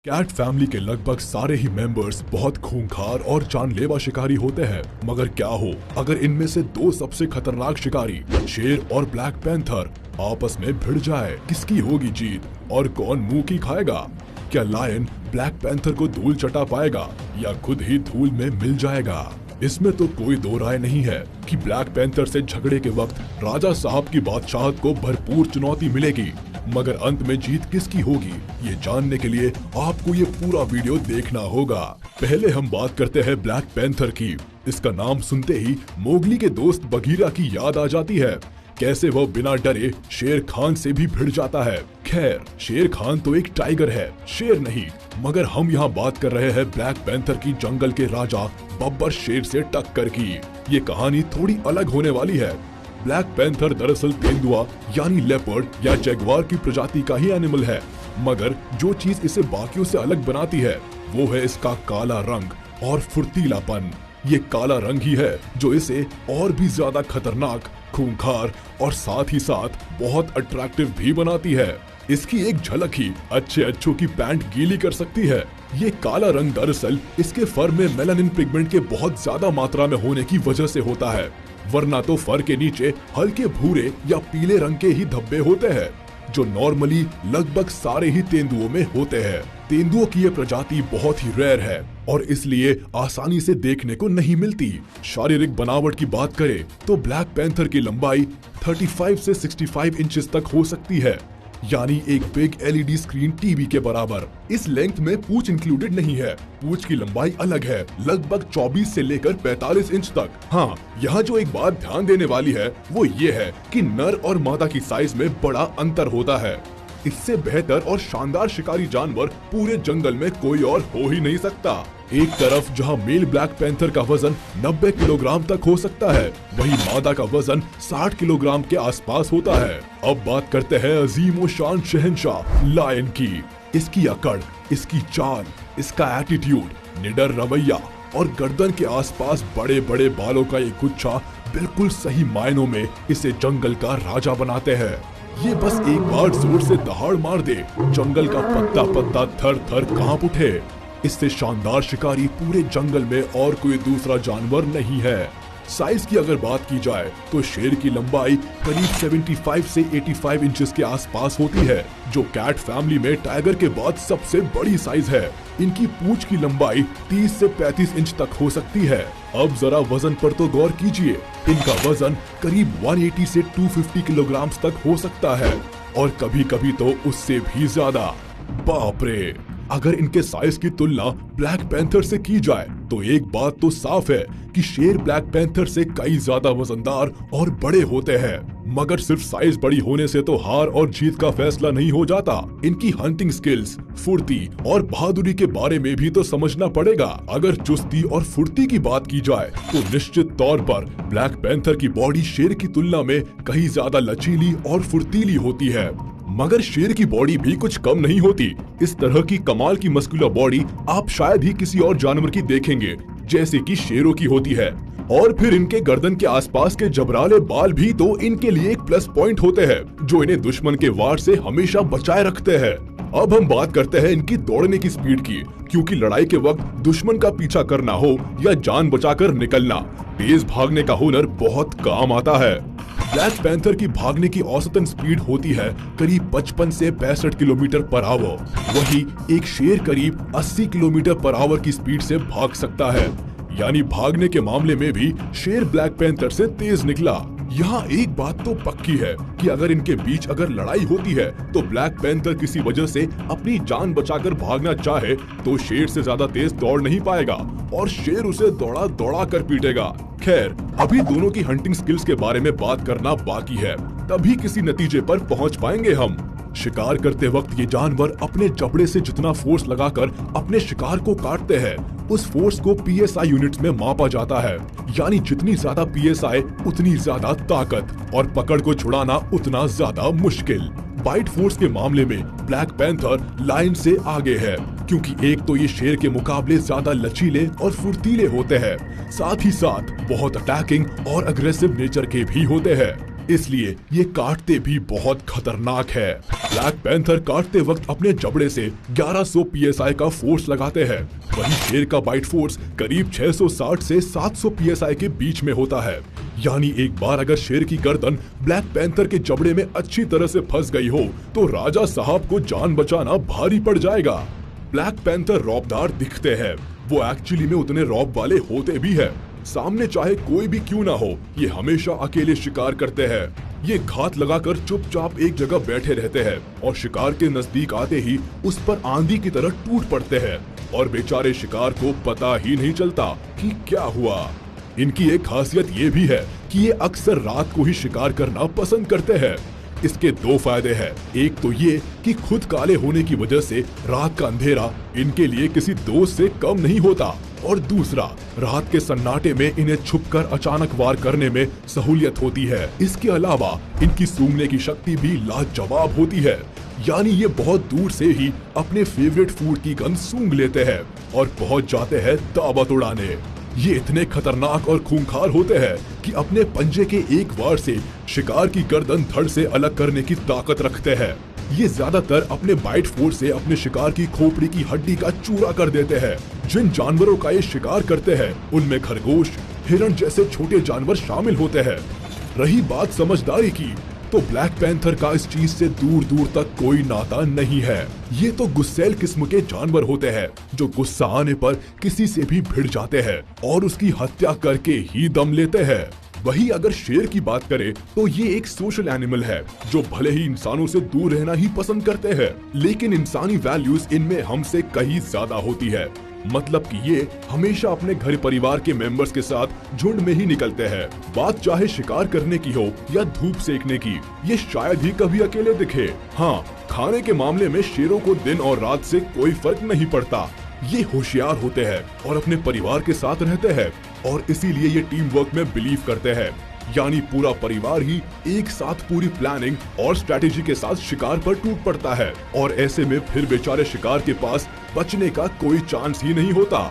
Cat family के लगभग सारे ही मेंबर्स बहुत खूंखार और जानलेवा शिकारी होते हैं, मगर क्या हो अगर इनमें से दो सबसे खतरनाक शिकारी शेर और ब्लैक पैंथर आपस में भिड़ जाए? किसकी होगी जीत और कौन मुंह की खाएगा? क्या लायन ब्लैक पैंथर को धूल चटा पाएगा या खुद ही धूल में मिल जाएगा? इसमें तो कोई दो राय नहीं है कि ब्लैक पैंथर से झगड़े के वक्त राजा साहब की बादशाहत को भरपूर चुनौती मिलेगी, मगर अंत में जीत किसकी होगी ये जानने के लिए आपको ये पूरा वीडियो देखना होगा। पहले हम बात करते हैं ब्लैक पैंथर की। इसका नाम सुनते ही मोगली के दोस्त बगीरा की याद आ जाती है। कैसे वह बिना डरे शेर खान से भी भिड़ जाता है। खैर, शेर खान तो एक टाइगर है, शेर नहीं। मगर हम यहाँ बात कर रहे हैं ब्लैक पैंथर की जंगल के राजा बब्बर शेर से टक्कर की। ये कहानी थोड़ी अलग होने वाली है। ब्लैक पैंथर दरअसल तेंदुआ यानी लेपर्ड या जैगवार की प्रजाति का ही एनिमल है, मगर जो चीज इसे बाकियों से अलग बनाती है वो है इसका काला रंग और फुर्तीलापन। ये काला रंग ही है जो इसे और भी ज्यादा खतरनाक, खूंखार और साथ ही साथ बहुत अट्रैक्टिव भी बनाती है। इसकी एक झलक ही अच्छों की पैंट गीली कर सकती है। ये काला रंग दरअसल इसके फर में मेलानिन पिगमेंट के बहुत ज्यादा मात्रा में होने की वजह से होता है, वरना तो फर के नीचे हल्के भूरे या पीले रंग के ही धब्बे होते हैं, जो नॉर्मली लगभग सारे ही तेंदुओं में होते हैं। तेंदुओं की ये प्रजाति बहुत ही रेयर है और इसलिए आसानी से देखने को नहीं मिलती। शारीरिक बनावट की बात करें तो ब्लैक पैंथर की लंबाई 35 से 65 इंचेस तक हो सकती है, यानी एक बिग एलईडी स्क्रीन टीवी के बराबर। इस लेंथ में पूंछ इंक्लूडेड नहीं है। पूंछ की लंबाई अलग है, लगभग 24 से लेकर 45 इंच तक। हाँ, यहाँ जो एक बात ध्यान देने वाली है वो ये है कि नर और मादा की साइज में बड़ा अंतर होता है। इससे बेहतर और शानदार शिकारी जानवर पूरे जंगल में कोई और हो ही नहीं सकता। एक तरफ जहां मेल ब्लैक पैंथर का वजन 90 किलोग्राम तक हो सकता है, वहीं मादा का वजन 60 किलोग्राम के आसपास होता है। अब बात करते हैं अजीम शान शहंशाह लायन की। इसकी अकड़, इसकी चाल, इसका एटीट्यूड, निडर रवैया और गर्दन के आसपास बड़े बड़े बालों का एक गुच्छा बिल्कुल सही मायनों में इसे जंगल का राजा बनाते हैं। ये बस एक बार जोर से दहाड़ मार दे, जंगल का पत्ता पत्ता थर थर कांप उठे। इससे शानदार शिकारी पूरे जंगल में और कोई दूसरा जानवर नहीं है। साइज की अगर बात की जाए तो शेर की लंबाई करीब 75 से 85 इंचेस के आसपास होती है, जो कैट फैमिली में टाइगर के बाद सबसे बड़ी साइज है। इनकी पूंछ की लंबाई 30 से 35 इंच तक हो सकती है। अब जरा वजन पर तो गौर कीजिए। इनका वजन करीब 180 से 250 किलोग्राम तक हो सकता है और कभी कभी तो उससे भी ज्यादा। बाप रे! अगर इनके साइज की तुलना ब्लैक पैंथर से की जाए तो एक बात तो साफ है कि शेर ब्लैक पैंथर से कई ज्यादा वजनदार और बड़े होते हैं। मगर सिर्फ साइज बड़ी होने से तो हार और जीत का फैसला नहीं हो जाता। इनकी हंटिंग स्किल्स, फुर्ती और बहादुरी के बारे में भी तो समझना पड़ेगा। अगर चुस्ती और फुर्ती की बात की जाए तो निश्चित तौर पर ब्लैक पैंथर की बॉडी शेर की तुलना में कहीं ज्यादा लचीली और फुर्तीली होती है, मगर शेर की बॉडी भी कुछ कम नहीं होती। इस तरह की कमाल की मस्कुलर बॉडी आप शायद ही किसी और जानवर की देखेंगे, जैसे कि शेरों की होती है। और फिर इनके गर्दन के आसपास के जबराले बाल भी तो इनके लिए एक प्लस पॉइंट होते हैं, जो इन्हें दुश्मन के वार से हमेशा बचाए रखते हैं। अब हम बात करते हैं इनकी दौड़ने की स्पीड की, क्योंकि लड़ाई के वक्त दुश्मन का पीछा करना हो या जान बचाकर निकलना, तेज भागने का हुनर बहुत काम आता है। ब्लैक पैंथर की भागने की औसतन स्पीड होती है करीब 55 से 65 किलोमीटर पर आवर। वहीं एक शेर करीब 80 किलोमीटर पर आवर की स्पीड से भाग सकता है, यानी भागने के मामले में भी शेर ब्लैक पैंथर से तेज निकला। यहाँ एक बात तो पक्की है कि अगर इनके बीच अगर लड़ाई होती है तो ब्लैक पैंथर किसी वजह से अपनी जान बचाकर भागना चाहे तो शेर से ज्यादा तेज दौड़ नहीं पाएगा और शेर उसे दौड़ा दौड़ा कर पीटेगा। खैर, अभी दोनों की हंटिंग स्किल्स के बारे में बात करना बाकी है, तभी किसी नतीजे पर पहुंच पाएंगे हम। शिकार करते वक्त ये जानवर अपने जबड़े से जितना फोर्स लगाकर अपने शिकार को काटते हैं, उस फोर्स को PSI यूनिट्स में मापा जाता है, यानी जितनी ज्यादा PSI उतनी ज्यादा ताकत और पकड़ को छुड़ाना उतना ज्यादा मुश्किल। बाइट फोर्स के मामले में ब्लैक पैंथर लायन से आगे है, क्योंकि एक तो ये शेर के मुकाबले ज्यादा लचीले और फुर्तीले होते हैं, साथ ही साथ बहुत अटैकिंग और अग्रेसिव नेचर के भी होते हैं। इसलिए ये काटते भी बहुत खतरनाक है। ब्लैक पैंथर काटते वक्त अपने जबड़े से 1100 psi का फोर्स लगाते हैं। वहीं शेर का बाइट फोर्स करीब 660 से 700 psi के बीच में होता है। यानी एक बार अगर शेर की गर्दन ब्लैक पैंथर के जबड़े में अच्छी तरह से फंस गई हो तो राजा साहब को जान बचाना भारी पड़ जाएगा। ब्लैक पैंथर रौबदार दिखते हैं, वो एक्चुअली में उतने रौब वाले होते भी है। सामने चाहे कोई भी क्यों ना हो, ये हमेशा अकेले शिकार करते हैं। ये घात लगाकर चुपचाप एक जगह बैठे रहते हैं और शिकार के नजदीक आते ही उस पर आंधी की तरह टूट पड़ते हैं और बेचारे शिकार को पता ही नहीं चलता कि क्या हुआ। इनकी एक खासियत ये भी है कि ये अक्सर रात को ही शिकार करना पसंद करते हैं। इसके दो फायदे हैं। एक तो ये कि खुद काले होने की वजह से रात का अंधेरा इनके लिए किसी दोस्त से कम नहीं होता, और दूसरा रात के सन्नाटे में इन्हें छुपकर अचानक वार करने में सहूलियत होती है। इसके अलावा इनकी सूंघने की शक्ति भी लाजवाब होती है, यानी ये बहुत दूर से ही अपने फेवरेट फूड की गंध सूंघ लेते हैं और पहुंच जाते हैं दावत उड़ाने। ये इतने खतरनाक और खूंखार होते हैं कि अपने पंजे के एक वार से शिकार की गर्दन धड़ से अलग करने की ताकत रखते हैं। ये ज्यादातर अपने बाइट फोर्स से अपने शिकार की खोपड़ी की हड्डी का चूरा कर देते हैं। जिन जानवरों का ये शिकार करते हैं उनमें खरगोश, हिरण जैसे छोटे जानवर शामिल होते हैं। रही बात समझदारी की, तो ब्लैक पैंथर का इस चीज से दूर दूर तक कोई नाता नहीं है। ये तो गुस्सैल किस्म के जानवर होते हैं जो गुस्सा आने पर किसी से भी भिड़ जाते हैं और उसकी हत्या करके ही दम लेते हैं। वही अगर शेर की बात करें तो ये एक सोशल एनिमल है जो भले ही इंसानों से दूर रहना ही पसंद करते हैं, लेकिन इंसानी वैल्यूज इनमें हमसे कहीं ज्यादा होती है। मतलब कि ये हमेशा अपने घर परिवार के मेंबर्स के साथ झुंड में ही निकलते हैं। बात चाहे शिकार करने की हो या धूप सेकने की, ये शायद ही कभी अकेले दिखे। हाँ, खाने के मामले में शेरों को दिन और रात से कोई फर्क नहीं पड़ता। ये होशियार होते हैं और अपने परिवार के साथ रहते हैं और इसीलिए ये टीम वर्क में बिलीव करते हैं। यानी पूरा परिवार ही एक साथ पूरी प्लानिंग और स्ट्रेटेजी के साथ शिकार पर टूट पड़ता है और ऐसे में फिर बेचारे शिकार के पास बचने का कोई चांस ही नहीं होता।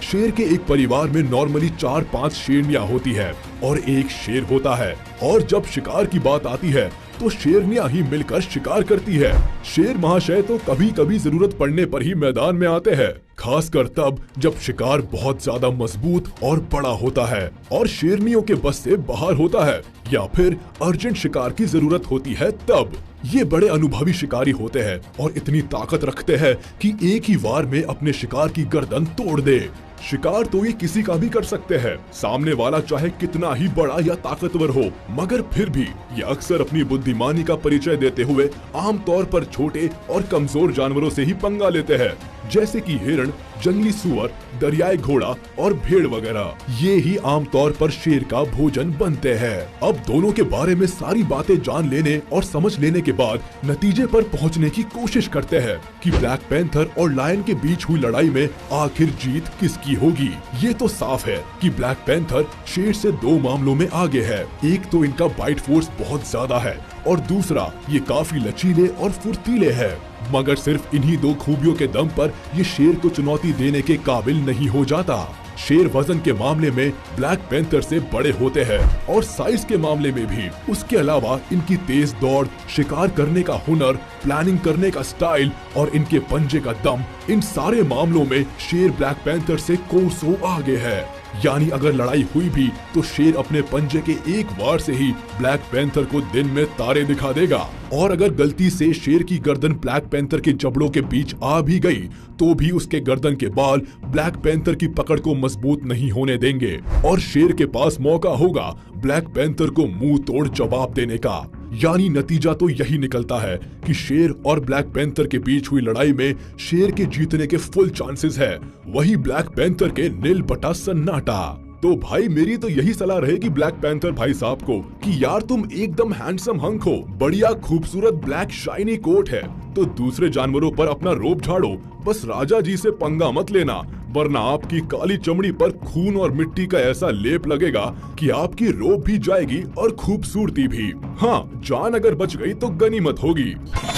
शेर के एक परिवार में नॉर्मली 4-5 शेरनियां होती है और एक शेर होता है, और जब शिकार की बात आती है तो शेरनियां ही मिलकर शिकार करती है। शेर महाशय तो कभी कभी जरूरत पड़ने पर ही मैदान में आते हैं, खासकर तब जब शिकार बहुत ज्यादा मजबूत और बड़ा होता है और शेरनियों के बस से बाहर होता है, या फिर अर्जेंट शिकार की जरूरत होती है तब। ये बड़े अनुभवी शिकारी होते हैं और इतनी ताकत रखते हैं कि एक ही वार में अपने शिकार की गर्दन तोड़ दे। शिकार तो ये किसी का भी कर सकते हैं, सामने वाला चाहे कितना ही बड़ा या ताकतवर हो, मगर फिर भी ये अक्सर अपनी बुद्धिमानी का परिचय देते हुए आमतौर पर छोटे और कमजोर जानवरों से ही पंगा लेते हैं, जैसे कि हिरण, जंगली सुअर, दरियाई घोड़ा और भेड़ वगैरह। ये ही आमतौर पर शेर का भोजन बनते हैं। अब दोनों के बारे में सारी बातें जान लेने और समझ लेने के बाद नतीजे पर पहुंचने की कोशिश करते हैं कि ब्लैक पैंथर और लायन के बीच हुई लड़ाई में आखिर जीत किसकी होगी। ये तो साफ है कि ब्लैक पैंथर शेर से 2 मामलों में आगे है। एक तो इनका बाइट फोर्स बहुत ज्यादा है और दूसरा ये काफी लचीले और फुर्तीले हैं। मगर सिर्फ इन्हीं 2 खूबियों के दम पर ये शेर को चुनौती देने के काबिल नहीं हो जाता। शेर वजन के मामले में ब्लैक पैंथर से बड़े होते हैं और साइज के मामले में भी। उसके अलावा इनकी तेज दौड़, शिकार करने का हुनर, प्लानिंग करने का स्टाइल और इनके पंजे का दम, इन सारे मामलों में शेर ब्लैक पैंथर से कोसों आगे है। यानी अगर लड़ाई हुई भी तो शेर अपने पंजे के एक वार से ही ब्लैक पैंथर को दिन में तारे दिखा देगा, और अगर गलती से शेर की गर्दन ब्लैक पैंथर के जबड़ों के बीच आ भी गई तो भी उसके गर्दन के बाल ब्लैक पैंथर की पकड़ को मजबूत नहीं होने देंगे और शेर के पास मौका होगा ब्लैक पैंथर को मुंह तोड़ जवाब देने का। यानी नतीजा तो यही निकलता है कि शेर और ब्लैक पैंथर के बीच हुई लड़ाई में शेर के जीतने के फुल चांसेस है, वही ब्लैक पैंथर के नील बटा सन्नाटा। तो भाई मेरी तो यही सलाह रहेगी ब्लैक पैंथर भाई साहब को कि यार तुम एकदम हैंडसम हंक हो, बढ़िया खूबसूरत ब्लैक शाइनी कोट है, तो दूसरे जानवरों पर अपना रोब झाड़ो, बस राजा जी से पंगा मत लेना, वरना आपकी काली चमड़ी पर खून और मिट्टी का ऐसा लेप लगेगा कि आपकी रोब भी जाएगी और खूबसूरती भी। हाँ, जान अगर बच गई तो गनीमत होगी।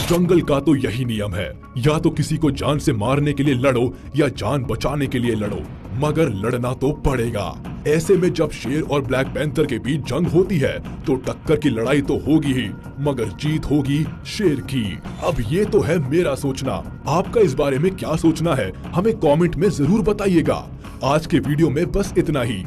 जंगल का तो यही नियम है, या तो किसी को जान से मारने के लिए लड़ो या जान बचाने के लिए लड़ो, मगर लड़ना तो पड़ेगा। ऐसे में जब शेर और ब्लैक पैंथर के बीच जंग होती है तो टक्कर की लड़ाई तो होगी ही, मगर जीत होगी शेर की। अब ये तो है मेरा सोचना, आपका इस बारे में क्या सोचना है हमें कमेंट में जरूर बताइएगा। आज के वीडियो में बस इतना ही।